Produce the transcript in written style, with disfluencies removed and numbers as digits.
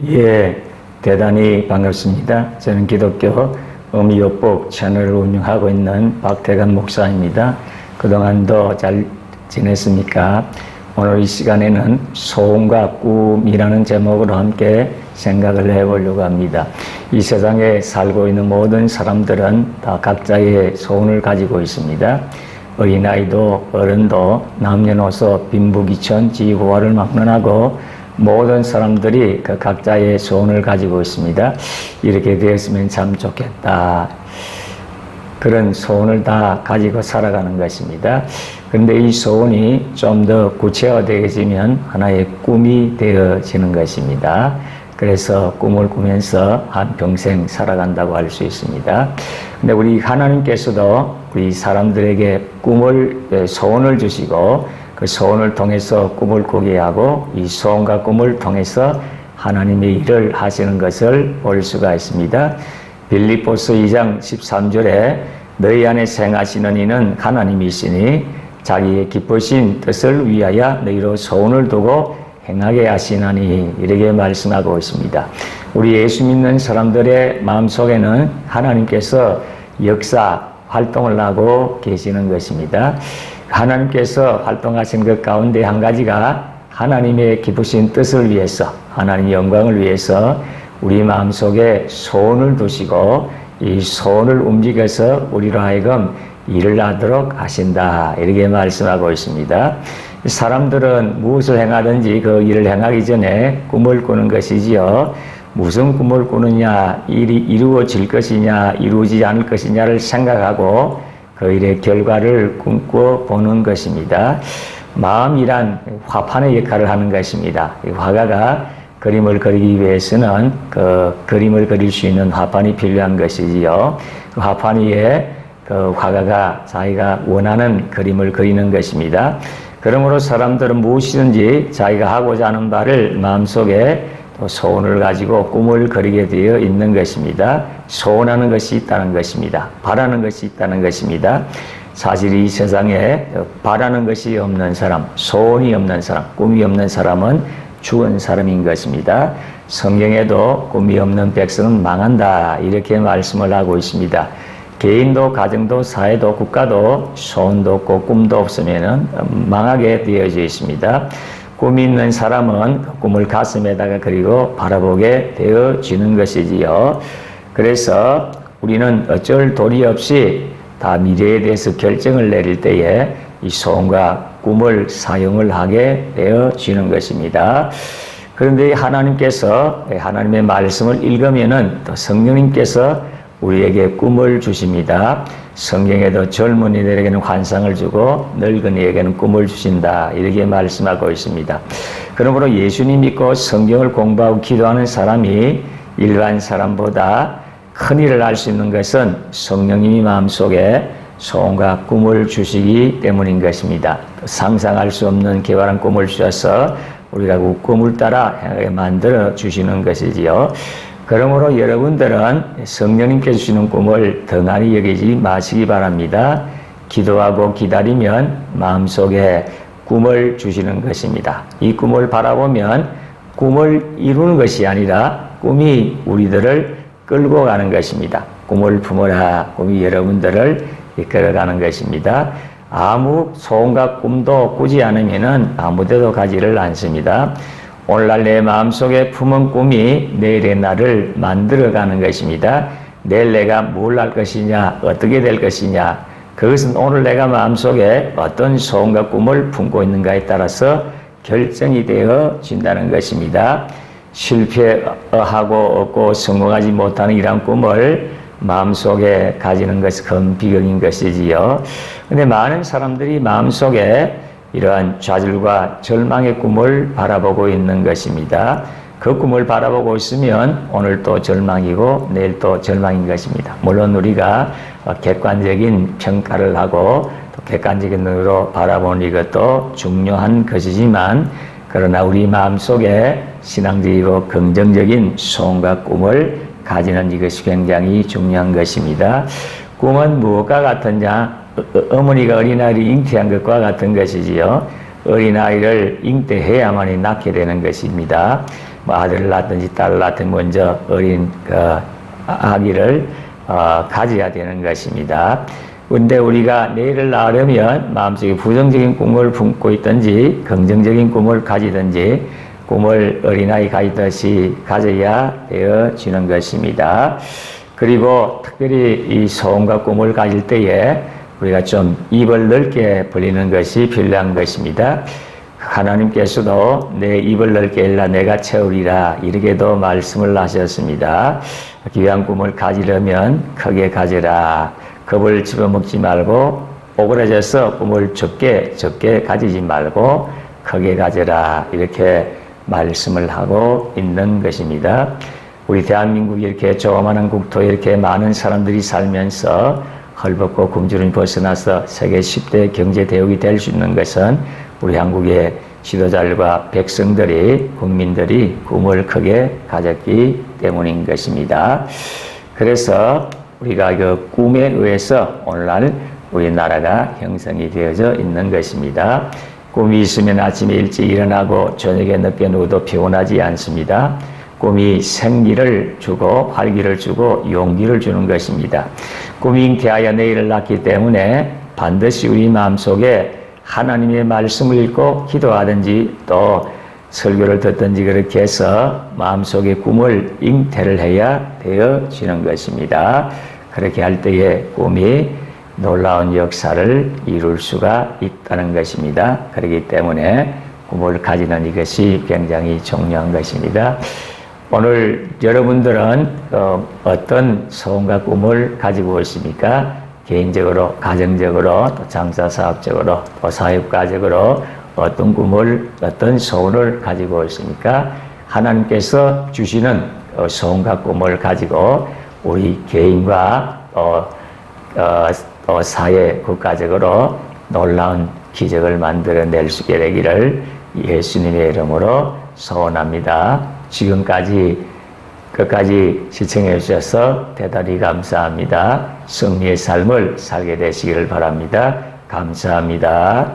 예, 대단히 반갑습니다. 저는 기독교 어미요법 채널을 운영하고 있는 박태관 목사입니다. 그동안도 잘 지냈습니까? 오늘 이 시간에는 소원과 꿈이라는 제목으로 함께 생각을 해보려고 합니다. 이 세상에 살고 있는 모든 사람들은 다 각자의 소원을 가지고 있습니다. 어린아이도 어른도 남녀노소 빈부귀천 지구화를 막론하고 모든 사람들이 그 각자의 소원을 가지고 있습니다. 이렇게 되었으면 참 좋겠다. 그런 소원을 다 가지고 살아가는 것입니다. 그런데 이 소원이 좀 더 구체화되어지면 하나의 꿈이 되어지는 것입니다. 그래서 꿈을 꾸면서 한평생 살아간다고 할 수 있습니다. 근데 우리 하나님께서도 우리 사람들에게 소원을 주시고 그 소원을 통해서 꿈을 꾸게 하고 이 소원과 꿈을 통해서 하나님의 일을 하시는 것을 볼 수가 있습니다. 빌립보서 2장 13절에 너희 안에 생하시는 이는 하나님이시니 자기의 기쁘신 뜻을 위하여 너희로 소원을 두고 행하게 하시나니 이렇게 말씀하고 있습니다. 우리 예수 믿는 사람들의 마음속에는 하나님께서 역사 활동을 하고 계시는 것입니다. 하나님께서 활동하신 것 가운데 한 가지가 하나님의 기쁘신 뜻을 위해서 하나님의 영광을 위해서 우리 마음속에 소원을 두시고 이 소원을 움직여서 우리로 하여금 일을 하도록 하신다 이렇게 말씀하고 있습니다. 사람들은 무엇을 행하든지 그 일을 행하기 전에 꿈을 꾸는 것이지요. 무슨 꿈을 꾸느냐, 일이 이루어질 것이냐 이루어지지 않을 것이냐를 생각하고 그 일의 결과를 꿈꿔 보는 것입니다. 마음이란 화판의 역할을 하는 것입니다. 이 화가가 그림을 그리기 위해서는 그 그림을 그릴 수 있는 화판이 필요한 것이지요. 그 화판 위에 그 화가가 자기가 원하는 그림을 그리는 것입니다. 그러므로 사람들은 무엇이든지 자기가 하고자 하는 바를 마음속에 또 소원을 가지고 꿈을 그리게 되어 있는 것입니다. 소원하는 것이 있다는 것입니다. 바라는 것이 있다는 것입니다. 사실 이 세상에 바라는 것이 없는 사람, 소원이 없는 사람, 꿈이 없는 사람은 죽은 사람인 것입니다. 성경에도 꿈이 없는 백성은 망한다 이렇게 말씀을 하고 있습니다. 개인도 가정도 사회도 국가도 소원도 없고 꿈도 없으면 망하게 되어져 있습니다. 꿈이 있는 사람은 그 꿈을 가슴에다가 그리고 바라보게 되어지는 것이지요. 그래서 우리는 어쩔 도리 없이 다 미래에 대해서 결정을 내릴 때에 이 소원과 꿈을 사용을 하게 되어지는 것입니다. 그런데 하나님께서 하나님의 말씀을 읽으면은 또 성령님께서 우리에게 꿈을 주십니다. 성경에도 젊은이들에게는 환상을 주고 늙은이에게는 꿈을 주신다 이렇게 말씀하고 있습니다. 그러므로 예수님 믿고 성경을 공부하고 기도하는 사람이 일반 사람보다 큰 일을 할 수 있는 것은 성령님이 마음속에 소원과 꿈을 주시기 때문인 것입니다. 상상할 수 없는 기발한 꿈을 주셔서 우리가 그 꿈을 따라 행하게 만들어 주시는 것이지요. 그러므로 여러분들은 성령님께서 주시는 꿈을 덩하니 여기지 마시기 바랍니다. 기도하고 기다리면 마음속에 꿈을 주시는 것입니다. 이 꿈을 바라보면 꿈을 이루는 것이 아니라 꿈이 우리들을 끌고 가는 것입니다. 꿈을 품어라. 꿈이 여러분들을 이끌어가는 것입니다. 아무 소원과 꿈도 꾸지 않으면 아무데도 가지를 않습니다. 오늘날 내 마음속에 품은 꿈이 내일의 나를 만들어가는 것입니다. 내일 내가 뭘 할 것이냐, 어떻게 될 것이냐, 그것은 오늘 내가 마음속에 어떤 소원과 꿈을 품고 있는가에 따라서 결정이 되어진다는 것입니다. 실패하고 없고 성공하지 못하는 이런 꿈을 마음속에 가지는 것이 큰 비극인 것이지요. 근데 많은 사람들이 마음속에 이러한 좌절과 절망의 꿈을 바라보고 있는 것입니다. 그 꿈을 바라보고 있으면 오늘 또 절망이고 내일 또 절망인 것입니다. 물론 우리가 객관적인 평가를 하고 또 객관적인 눈으로 바라보는 이것도 중요한 것이지만 그러나 우리 마음속에 신앙적이고 긍정적인 소원과 꿈을 가지는 이것이 굉장히 중요한 것입니다. 꿈은 무엇과 같으냐? 어머니가 어린아이를 잉태한 것과 같은 것이지요. 어린아이를 잉태해야만이 낳게 되는 것입니다. 뭐 아들을 낳든지 딸을 낳든 먼저 어린 아기를 가져야 되는 것입니다. 근데 우리가 내일을 낳으려면 마음속에 부정적인 꿈을 품고 있든지 긍정적인 꿈을 가지든지 꿈을 어린아이 가지듯이 가져야 되어지는 것입니다. 그리고 특별히 이 소원과 꿈을 가질 때에 우리가 좀 입을 넓게 벌리는 것이 필요한 것입니다. 하나님께서도 내 입을 넓게 열라 내가 채우리라 이렇게도 말씀을 하셨습니다. 귀한 꿈을 가지려면 크게 가져라. 겁을 집어먹지 말고 오그라져서 꿈을 적게 가지지 말고 크게 가져라 이렇게 말씀을 하고 있는 것입니다. 우리 대한민국이 이렇게 조그마한 국토에 이렇게 많은 사람들이 살면서 헐벗고 굶주림이 벗어나서 세계 10대 경제 대국이 될 수 있는 것은 우리 한국의 지도자들과 백성들이 국민들이 꿈을 크게 가졌기 때문인 것입니다. 그래서 우리가 그 꿈에 의해서 오늘날 우리나라가 형성이 되어져 있는 것입니다. 꿈이 있으면 아침에 일찍 일어나고 저녁에 늦게 누워도 피곤하지 않습니다. 꿈이 생기를 주고 활기를 주고 용기를 주는 것입니다. 꿈이 잉태하여 내일을 낳기 때문에 반드시 우리 마음속에 하나님의 말씀을 읽고 기도하든지 또 설교를 듣든지 그렇게 해서 마음속에 꿈을 잉태를 해야 되어지는 것입니다. 그렇게 할 때에 꿈이 놀라운 역사를 이룰 수가 있다는 것입니다. 그렇기 때문에 꿈을 가지는 이것이 굉장히 중요한 것입니다. 오늘 여러분들은 어떤 소원과 꿈을 가지고 있습니까? 개인적으로, 가정적으로, 또 장사사업적으로, 또 사업가적으로 어떤 꿈을, 어떤 소원을 가지고 있습니까? 하나님께서 주시는 소원과 꿈을 가지고 우리 개인과 또 사회, 국가적으로 놀라운 기적을 만들어낼 수 있게 되기를 예수님의 이름으로 소원합니다. 지금까지 끝까지 시청해 주셔서 대단히 감사합니다. 승리의 삶을 살게 되시기를 바랍니다. 감사합니다.